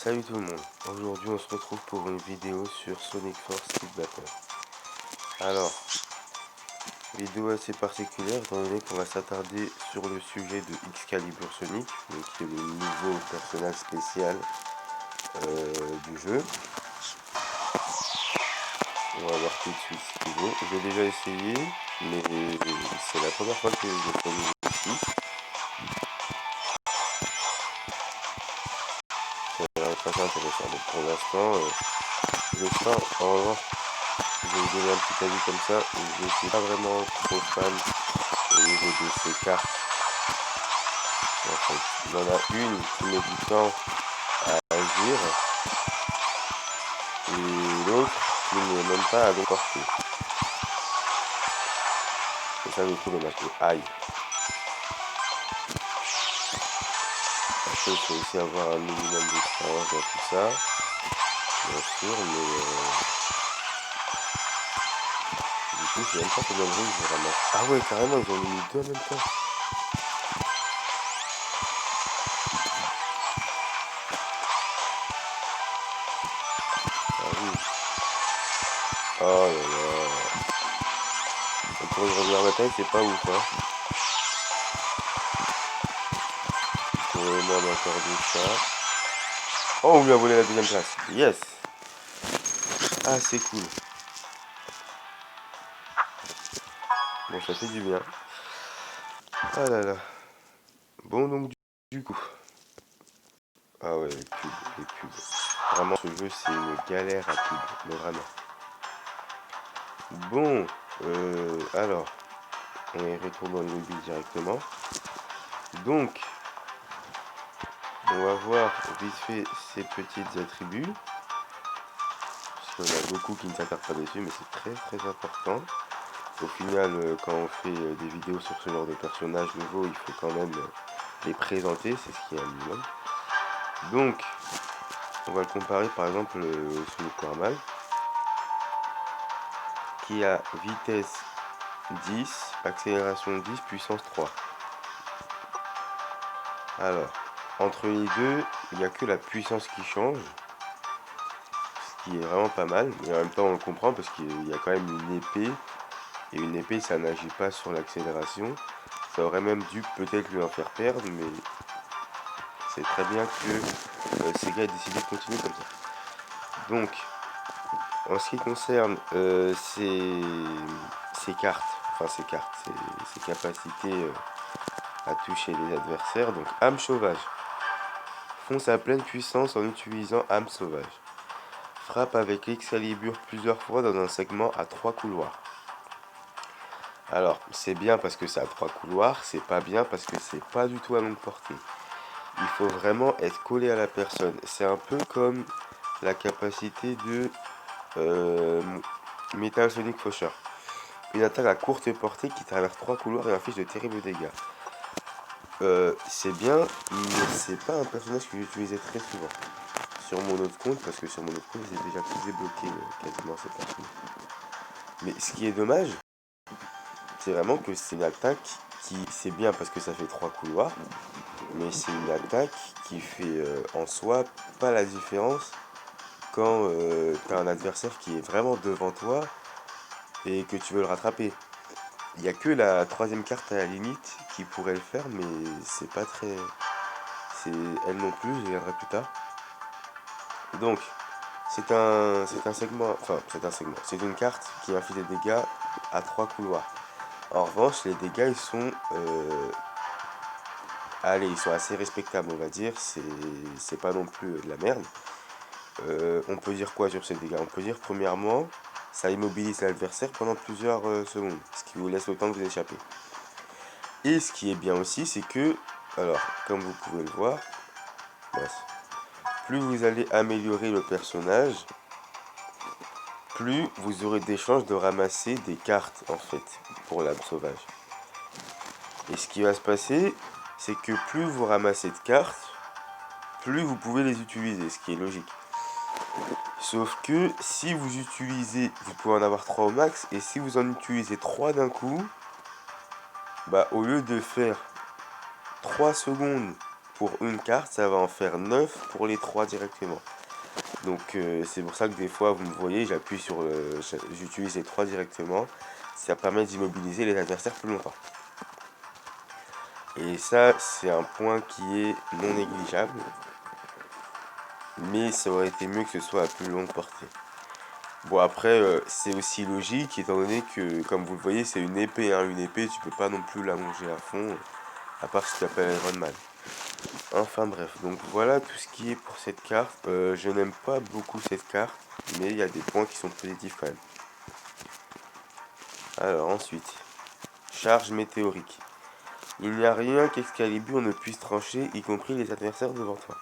Salut tout le monde, aujourd'hui on se retrouve pour une vidéo sur Sonic Force Speed Battle. Alors, vidéo assez particulière étant donné qu'on va s'attarder sur le sujet de Excalibur Sonic, donc qui est le nouveau personnage spécial du jeu. On va voir tout de suite ce qu'il vaut. J'ai déjà essayé, mais c'est la première fois que je fais une ici. C'est vraiment très intéressant. Donc pour l'instant, je sens en revanche. Je vais vous donner un petit avis comme ça. Je ne suis pas vraiment trop fan au niveau de ces cartes. En fait, il y en a une qui met du temps à agir et l'autre qui n'est même pas à l'emporter. C'est ça le coup dommage. Aïe. Après, il faut aussi avoir un minimum d'expérience dans tout ça. Bien sûr, mais du coup, je sais même pas combien de rues je ramasse. Ah ouais, carrément, ils ont mis deux en même temps. Ah oui. Oh là là. Et pour une première bataille, c'est pas ouf, hein. Pour le moins m'accorder ça. Oh, on lui a volé la deuxième place. Yes. Ah, c'est cool. Bon, ça fait du bien. Ah là là. Bon, donc du coup. Ah ouais, les pubs. Vraiment, ce jeu, c'est une galère à pub. Mais vraiment. Bon, alors, on y retourne dans le lobby directement. Donc, on va voir vite fait ces petites attributs. Parce qu'il y en a beaucoup qui ne s'attardent pas dessus, mais c'est très très important. Au final, quand on fait des vidéos sur ce genre de personnages nouveaux, il faut quand même les présenter, c'est ce qui est un minimum. Donc, on va le comparer par exemple au Sonic normal, qui a vitesse 10, accélération 10, puissance 3. Alors, entre les deux, il n'y a que la puissance qui change, ce qui est vraiment pas mal, mais en même temps on le comprend parce qu'il y a quand même une épée, et une épée ça n'agit pas sur l'accélération. Ça aurait même dû peut-être lui en faire perdre, mais c'est très bien que Sega ait décidé de continuer comme ça. Donc, en ce qui concerne ces cartes, ces capacités à toucher les adversaires, donc âme sauvage. Fonce à pleine puissance en utilisant âme sauvage. Frappe avec l'Excalibur plusieurs fois dans un segment à 3 couloirs. Alors, c'est bien parce que c'est à 3 couloirs, c'est pas bien parce que c'est pas du tout à longue portée. Il faut vraiment être collé à la personne. C'est un peu comme la capacité de Metal Sonic Faucheur. Une attaque à courte portée qui traverse 3 couloirs et inflige de terribles dégâts. C'est bien, mais c'est pas un personnage que j'utilisais très souvent sur mon autre compte, parce que sur mon autre compte, j'ai déjà tout débloqué quasiment cette partie. Mais ce qui est dommage, c'est vraiment que c'est une attaque qui, c'est bien parce que ça fait 3 couloirs, mais c'est une attaque qui fait en soi pas la différence quand tu as un adversaire qui est vraiment devant toi et que tu veux le rattraper. Il n'y a que la troisième carte à la limite qui pourrait le faire, mais c'est pas très... C'est elle non plus, je reviendrai plus tard. Donc, c'est un segment, enfin, c'est une carte qui inflige des dégâts à 3 couloirs. En revanche, les dégâts, ils sont... allez, ils sont assez respectables, on va dire. C'est pas non plus de la merde. On peut dire quoi sur ces dégâts? On peut dire, premièrement, ça immobilise l'adversaire pendant plusieurs secondes, ce qui vous laisse le temps de vous échapper. Et ce qui est bien aussi, c'est que, alors, comme vous pouvez le voir, plus vous allez améliorer le personnage, plus vous aurez des chances de ramasser des cartes, en fait, pour l'âme sauvage. Et ce qui va se passer, c'est que plus vous ramassez de cartes, plus vous pouvez les utiliser, ce qui est logique. Sauf que si vous utilisez, vous pouvez en avoir 3 au max, et si vous en utilisez 3 d'un coup, bah au lieu de faire 3 secondes pour une carte, ça va en faire 9 pour les 3 directement. Donc c'est pour ça que des fois, vous me voyez, j'appuie sur j'utilise les 3 directement. Ça permet d'immobiliser les adversaires plus longtemps. Et ça, c'est un point qui est non négligeable. Mais ça aurait été mieux que ce soit à plus longue portée. Bon après, c'est aussi logique, étant donné que, comme vous le voyez, c'est une épée. Hein. Une épée, tu peux pas non plus l'allonger à fond, à part si tu t'appelles Iron Man. Enfin bref, donc voilà tout ce qui est pour cette carte. Je n'aime pas beaucoup cette carte, mais il y a des points qui sont positifs quand même. Alors ensuite, charge météorique. Il n'y a rien qu'Excalibur ne puisse trancher, y compris les adversaires devant toi.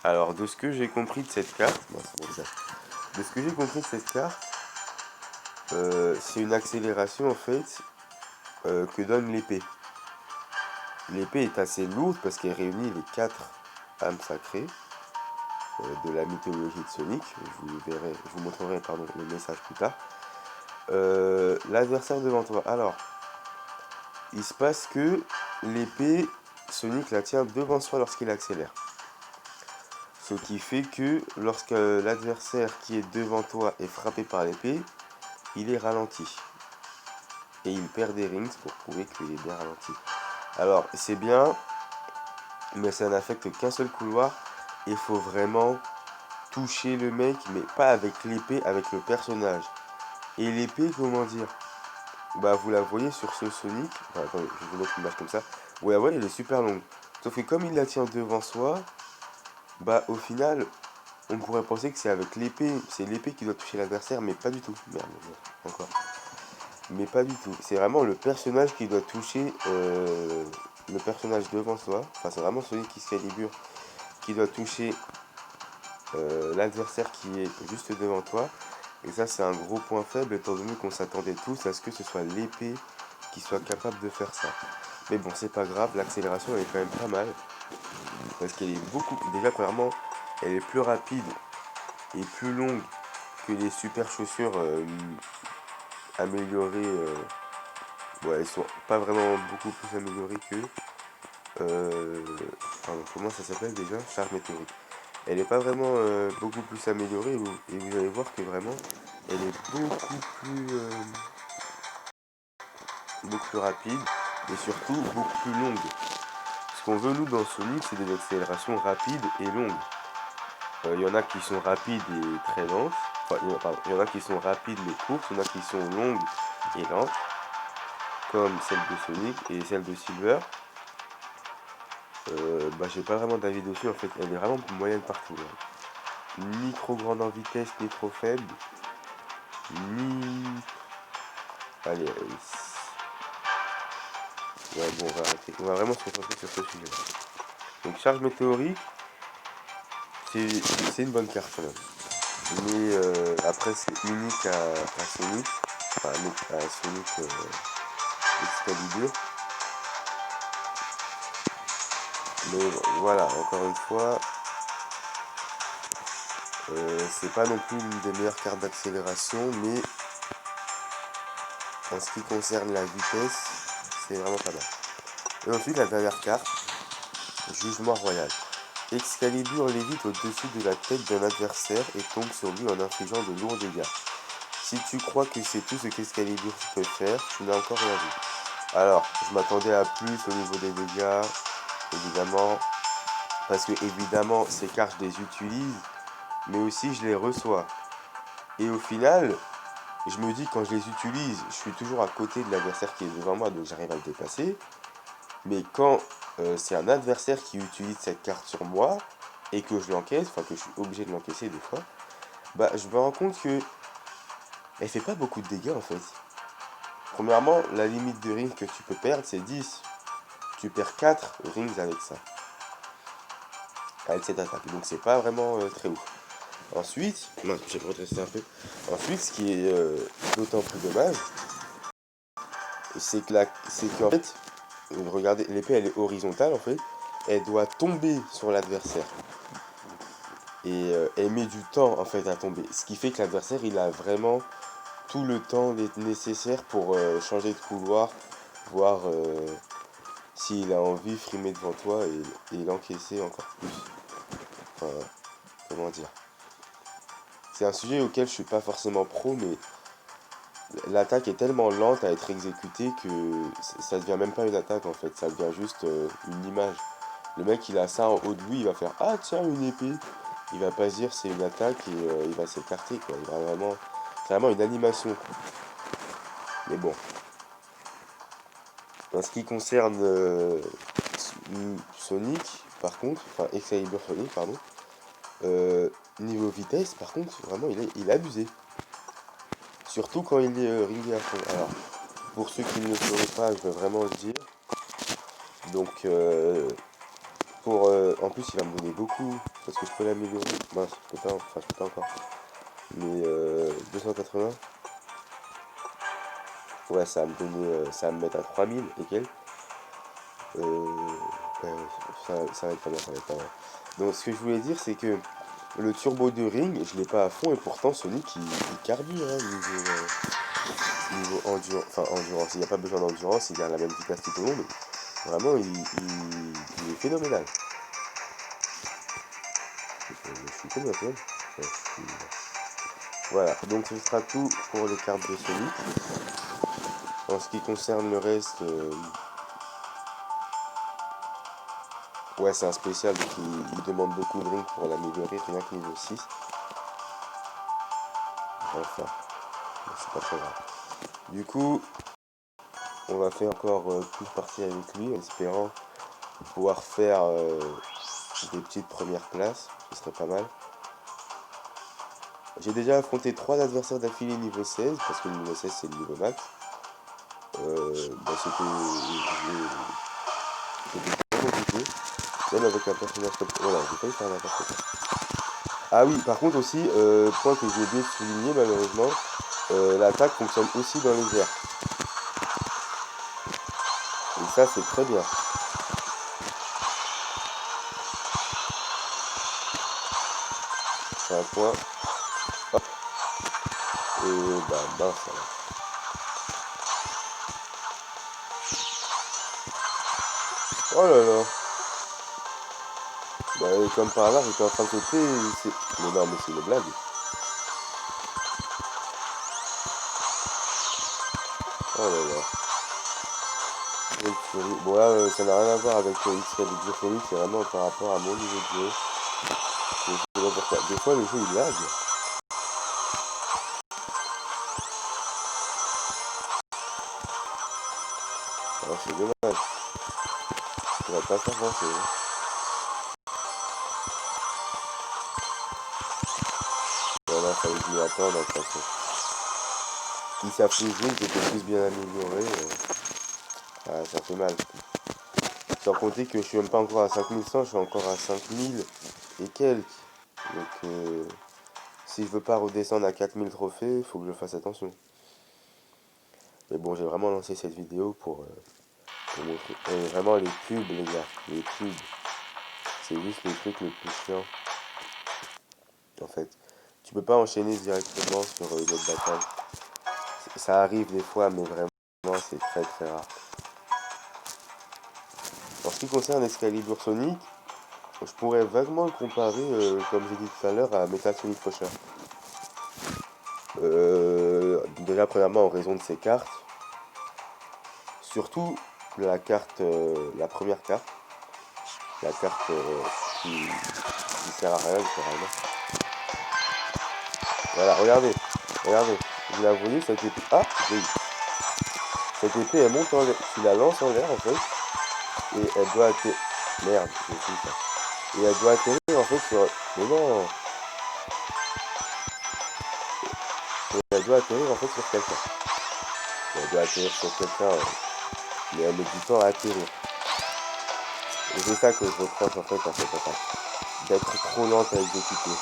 Alors de ce que j'ai compris de cette carte, de ce que j'ai compris de cette carte, c'est une accélération en fait que donne l'épée. L'épée est assez lourde parce qu'elle réunit les 4 âmes sacrées de la mythologie de Sonic. Je vous montrerai le message plus tard. L'adversaire devant toi. Alors, il se passe que l'épée, Sonic la tient devant soi lorsqu'il accélère. Ce qui fait que lorsque l'adversaire qui est devant toi est frappé par l'épée, il est ralenti. Et il perd des rings pour prouver qu'il est bien ralenti. Alors, c'est bien, mais ça n'affecte qu'un seul couloir. Il faut vraiment toucher le mec, mais pas avec l'épée, avec le personnage. Et l'épée, comment dire, bah vous la voyez sur ce Sonic. Enfin, attendez, je vais vous mettre une image comme ça. Vous la voyez, elle est super longue. Sauf que comme il la tient devant soi, bah au final, on pourrait penser que c'est avec l'épée. C'est l'épée qui doit toucher l'adversaire, mais pas du tout. Merde, encore. Mais pas du tout. C'est vraiment le personnage qui doit toucher le personnage devant soi. Enfin, c'est vraiment Sonic Excalibur qui doit toucher l'adversaire qui est juste devant toi. Et ça, c'est un gros point faible, étant donné qu'on s'attendait tous à ce que ce soit l'épée qui soit capable de faire ça. Mais bon, c'est pas grave, l'accélération elle est quand même pas mal. Parce qu'elle est beaucoup. Déjà, premièrement, elle est plus rapide et plus longue que les super chaussures améliorées. Bon, elles sont pas vraiment beaucoup plus améliorées que. Pardon, comment ça s'appelle déjà? Charge météorique. Elle n'est pas vraiment beaucoup plus améliorée et vous allez voir que vraiment elle est beaucoup plus rapide et surtout beaucoup plus longue. Ce qu'on veut nous dans Sonic, c'est des accélérations rapides et longues. Il y en a qui sont rapides et très lentes. Enfin, il y en a qui sont rapides mais courtes, il y en a qui sont longues et lentes, comme celle de Sonic et celle de Silver. J'ai pas vraiment d'avis dessus en fait, elle est vraiment moyenne partout. Hein. Ni trop grande en vitesse, ni trop faible. Ni. Allez, ouais, bon, on va arrêter. On va vraiment se concentrer sur ce sujet-là. Donc, charge météorique, c'est une bonne carte quand même. Mais après, c'est unique à Sonic. Enfin, à Sonic Excalibur. Mais voilà, encore une fois, c'est pas non plus l'une des meilleures cartes d'accélération, mais en ce qui concerne la vitesse, c'est vraiment pas mal. Et ensuite, la dernière carte, Jugement Royal. Excalibur lévite au-dessus de la tête d'un adversaire et tombe sur lui en infligeant de lourds dégâts. Si tu crois que c'est tout ce qu'Excalibur peut faire, tu n'as encore rien vu. Alors, je m'attendais à plus au niveau des dégâts, évidemment, parce que évidemment ces cartes je les utilise, mais aussi je les reçois. Et au final, je me dis quand je les utilise, je suis toujours à côté de l'adversaire qui est devant moi, donc j'arrive à le dépasser. Mais quand c'est un adversaire qui utilise cette carte sur moi et que je l'encaisse, enfin que je suis obligé de l'encaisser des fois, bah je me rends compte que elle fait pas beaucoup de dégâts en fait. Premièrement, la limite de rings que tu peux perdre c'est 10. Tu perds 4 rings avec ça. Avec cette attaque. Donc c'est pas vraiment très ouf. Ensuite, non, j'ai redressé un peu. Ensuite, ce qui est d'autant plus dommage, c'est qu'en fait, regardez, l'épée elle est horizontale en fait. Elle doit tomber sur l'adversaire. Et elle met du temps en fait à tomber. Ce qui fait que l'adversaire il a vraiment tout le temps nécessaire pour changer de couloir, voire s'il a envie, frimer devant toi et l'encaisser encore plus. Enfin, comment dire. C'est un sujet auquel je suis pas forcément pro, mais l'attaque est tellement lente à être exécutée que ça devient même pas une attaque en fait, ça devient juste une image. Le mec il a ça en haut de lui, il va faire ah tiens une épée. Il va pas se dire c'est une attaque et il va s'écarter quoi. Il va vraiment, c'est vraiment une animation quoi. Mais bon, en ce qui concerne Sonic, par contre, enfin Excalibur Sonic pardon, niveau vitesse par contre vraiment il est abusé. Surtout quand il est ringé à fond. Alors pour ceux qui ne le sauraient pas, je vais vraiment le dire. Donc en plus il va me donner beaucoup parce que je peux l'améliorer. Mince, je peux pas, enfin je peux pas encore. Mais 280. Ouais, ça va me mettre à 3000 et quelques. Ouais, ça va être pas mal, ça va être pas mal. Donc ce que je voulais dire c'est que le turbo de ring, je l'ai pas à fond et pourtant Sonic il carbure hein, niveau endurance, enfin endurance, il n'y a pas besoin d'endurance, il a la même vitesse tout au long, mais vraiment il est phénoménal. Je suis combien toi? Ouais, voilà, donc ce sera tout pour les cartes de Sonic. En ce qui concerne le reste, ouais c'est un spécial donc il demande beaucoup de ring pour l'améliorer, rien que niveau 6. Enfin, c'est pas très grave. Du coup, on va faire encore plus partie avec lui, en espérant pouvoir faire des petites premières places, ce serait pas mal. J'ai déjà affronté 3 adversaires d'affilée niveau 16, parce que le niveau 16 c'est le niveau max. Bah, c'était très compliqué, même avec un personnage comme... Voilà, j'ai pas eu faire n'importe quoi. Ah oui, par contre aussi, point que j'ai oublié de souligner malheureusement, l'attaque fonctionne aussi dans les airs. Et ça c'est très bien. C'est un point. Hop. Et bah mince alors. Oh là là. Bah comme par hasard j'étais en train de sauter. Mais non mais c'est une blague. Oh là là. Bon là ça n'a rien à voir avec Excalibur Phoenix, c'est vraiment par rapport à mon niveau de jeu. Je sais pas pourquoi. Des fois le jeu il lag. Alors c'est dommage. Ça va pas faire grand chose. Voilà, fallait que je m'y attende de toute façon. Si ça fait jouer, j'étais plus bien amélioré. Ah, ça fait mal. Sans compter que je suis même pas encore à 5100, je suis encore à 5000 et quelques. Donc si je veux pas redescendre à 4000 trophées, il faut que je fasse attention. Mais bon, j'ai vraiment lancé cette vidéo pour montrer. Et vraiment les pubs, les gars, les pubs, c'est juste le truc le plus chiant. En fait, tu peux pas enchaîner directement sur une autre bataille. Ça arrive des fois, mais vraiment, c'est très très rare. En ce qui concerne Excalibur Sonic, je pourrais vaguement le comparer, comme j'ai dit tout à l'heure, à Metal Sonic Crusher. Déjà, premièrement, en raison de ses cartes. Surtout la première carte. La carte qui sert à rien, littéralement. Voilà, regardez. Regardez. Vous la voyez, cette épée. Ah, j'ai eu. Cette épée, elle monte en l'air. Tu la lances en l'air, en fait. Et elle doit atterrir. Merde, j'ai fait ça. Et elle doit atterrir, en fait, sur... Mais non. Et elle doit atterrir, en fait, sur quelqu'un. Elle doit atterrir sur quelqu'un, mais elle met du temps à atterrir. Et c'est ça que je reproche, en fait, à cette attaque. D'être trop lente à exécuter.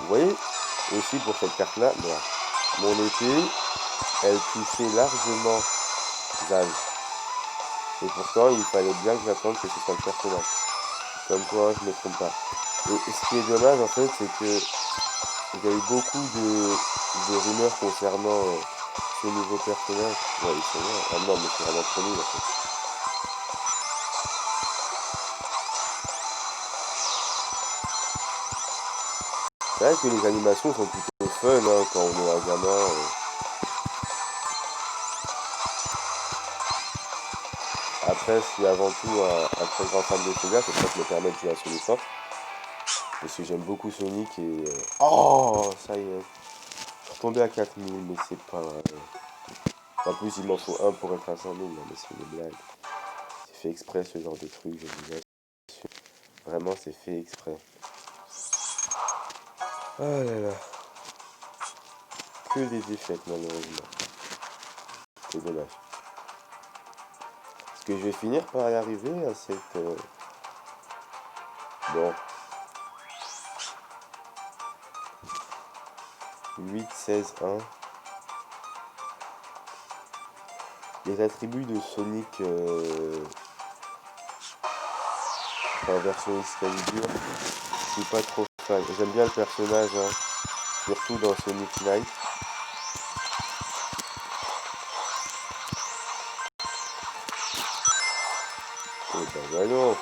Vous voyez, aussi pour cette carte-là, mon épée, elle touchait largement Zaz. Et pourtant, il fallait bien que j'attende que ce soit le personnage. Comme quoi, je ne me trompe pas. Et ce qui est dommage, en fait, c'est que il y a eu beaucoup de rumeurs concernant ce nouveau personnage. Ouais, ils sont là. Ah non, mais c'est vraiment trop nul, en fait. C'est vrai que les animations sont plutôt fun hein, quand on est un gamin. Après, je suis avant tout un très grand fan de Sega, c'est ça qui me permet de jouer à Sonic Force. Parce que j'aime beaucoup Sonic et... Oh, ça y est. Je suis retombé à 4000, mais c'est pas vrai. En plus, il m'en faut un pour être à 100 000, non mais c'est une blague. C'est fait exprès ce genre de truc, je vous assure. Vraiment, c'est fait exprès. Oh là là. Que des défaites, malheureusement. C'est dommage. Est-ce que je vais finir par y arriver à cette... Bon. 8, 16, 1. Les attributs de Sonic en version Excalibur, je suis pas trop fan. J'aime bien le personnage, hein, surtout dans Sonic Knight. Et ben voilà,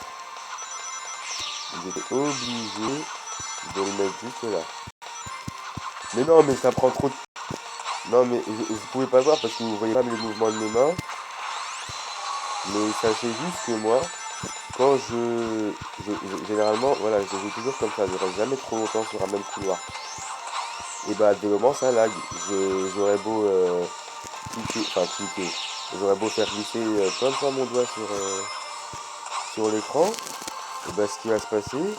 ils étaient obligés de le mettre juste là. Mais non, mais ça prend trop de... Non, mais je pouvais pas voir parce que vous voyez pas les mouvements de mes mains. Mais sachez juste que moi, quand généralement, voilà, je joue toujours comme ça, je reste jamais trop longtemps sur un même couloir. Et bah, des moments, ça lag. J'aurais beau cliquer. J'aurais beau faire glisser comme ça mon doigt sur l'écran. Et bah, ce qui va se passer,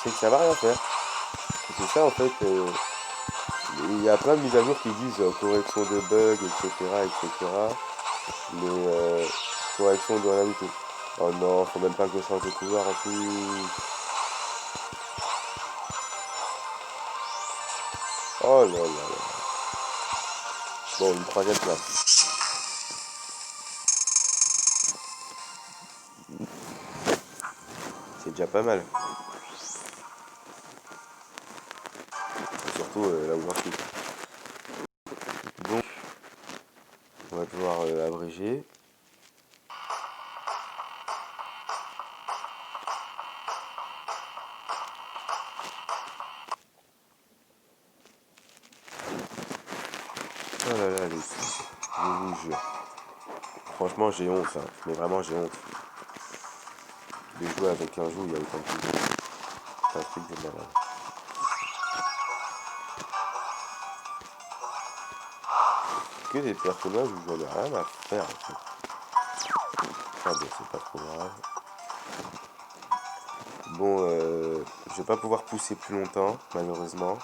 c'est que ça va rien faire. Et c'est ça, en fait. Il y a plein de mises à jour qui disent correction de bugs, etc., etc. Mais correction de rien du tout. Oh non, faut même pas que je change de couloir en plus. Oh là là là. Bon, une troisième place. C'est déjà pas mal. Et surtout là où j'en suis. Donc, on va pouvoir abréger. Oh là là, les filles, je vous jure. Franchement, j'ai honte, hein. Mais vraiment, j'ai honte. De jouer avec un jeu où il y a autant de choses. C'est un truc de malade. Que des personnages où j'en ai rien à faire, en fait. Ah bon, c'est pas trop grave. Bon, je vais pas pouvoir pousser plus longtemps, malheureusement.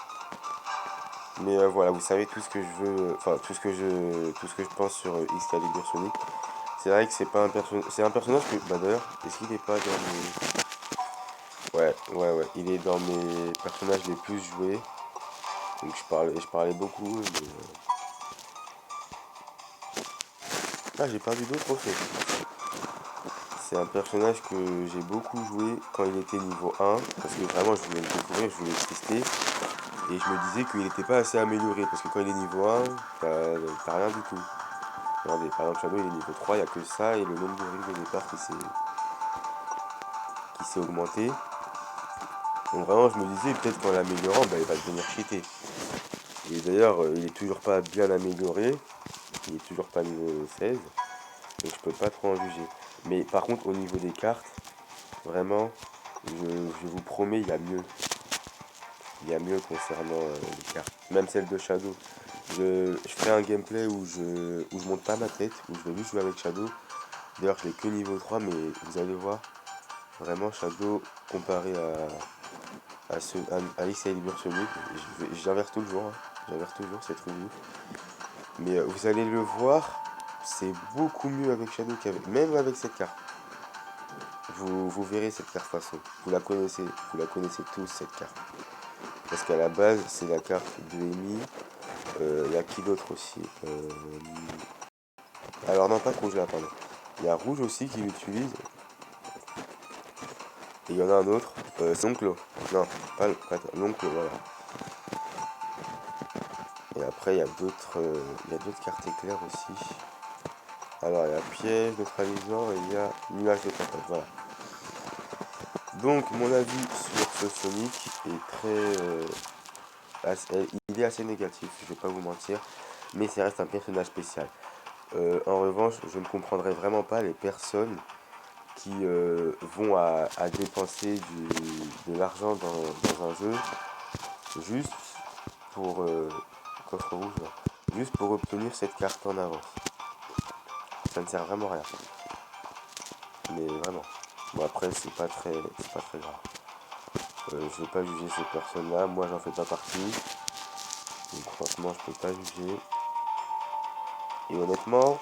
Mais voilà, vous savez tout ce que je veux, enfin tout ce que je pense sur Excalibur Sonic. C'est vrai que c'est pas un personnage, c'est un personnage que, bah d'ailleurs, est-ce qu'il est pas dans mes, ouais, il est dans mes personnages les plus joués. Donc je parlais beaucoup, mais ah j'ai perdu d'autres trophées. C'est un personnage que j'ai beaucoup joué quand il était niveau 1, parce que vraiment je voulais le découvrir, je voulais le tester. Et je me disais qu'il n'était pas assez amélioré, parce que quand il est niveau 1, t'as rien du tout. Regardez, par exemple, Shadow il est niveau 3, il n'y a que ça, et le nombre de règles de départ qui s'est augmenté. Donc vraiment, je me disais, peut-être qu'en l'améliorant, bah, il va devenir cheaté. Et d'ailleurs, il est toujours pas bien amélioré, il est toujours pas niveau 16, donc je peux pas trop en juger. Mais par contre, au niveau des cartes, vraiment, je vous promets, il y a mieux. Il y a mieux concernant les cartes, même celle de Shadow. Je ferai un gameplay où je monte pas ma tête, où je vais juste jouer avec Shadow. D'ailleurs, je l'ai que niveau 3, mais vous allez voir, vraiment Shadow comparé à Excalibur Sonic, j'inverse toujours, hein. J'inverse toujours, c'est trop ouf. Mais vous allez le voir, c'est beaucoup mieux avec Shadow qu'avec, même avec cette carte. Vous verrez cette carte de toute façon. Vous la connaissez tous cette carte. Parce qu'à la base, c'est la carte de Amy. Il y a qui d'autre aussi Alors non, pas rouge là, pardon. Il y a rouge aussi qui l'utilise. Et il y en a un autre. C'est l'oncle. Non, pas l'oncle, voilà. Et après, il y a d'autres cartes éclairs aussi. Alors, il y a piège, neutralisant, et il y a nuage de tempête, voilà. Donc, mon avis sur ce Sonic est il est assez négatif, je vais pas vous mentir, mais ça reste un personnage spécial. En revanche, je ne comprendrais vraiment pas les personnes qui vont à dépenser de l'argent dans un jeu juste pour coffre rouge, juste pour obtenir cette carte en avance. Ça ne sert vraiment à rien. Mais vraiment. Bon après c'est pas très grave. Je vais pas juger ces personnes-là. Moi j'en fais pas partie. Donc franchement je peux pas juger. Et honnêtement,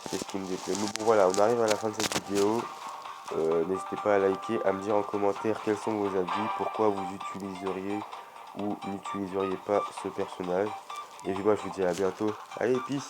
c'est ce qui me déplaît. Mais bon voilà, on arrive à la fin de cette vidéo. N'hésitez pas à liker, à me dire en commentaire quels sont vos avis, pourquoi vous utiliseriez ou n'utiliseriez pas ce personnage. Et puis moi je vous dis à bientôt. Allez, peace!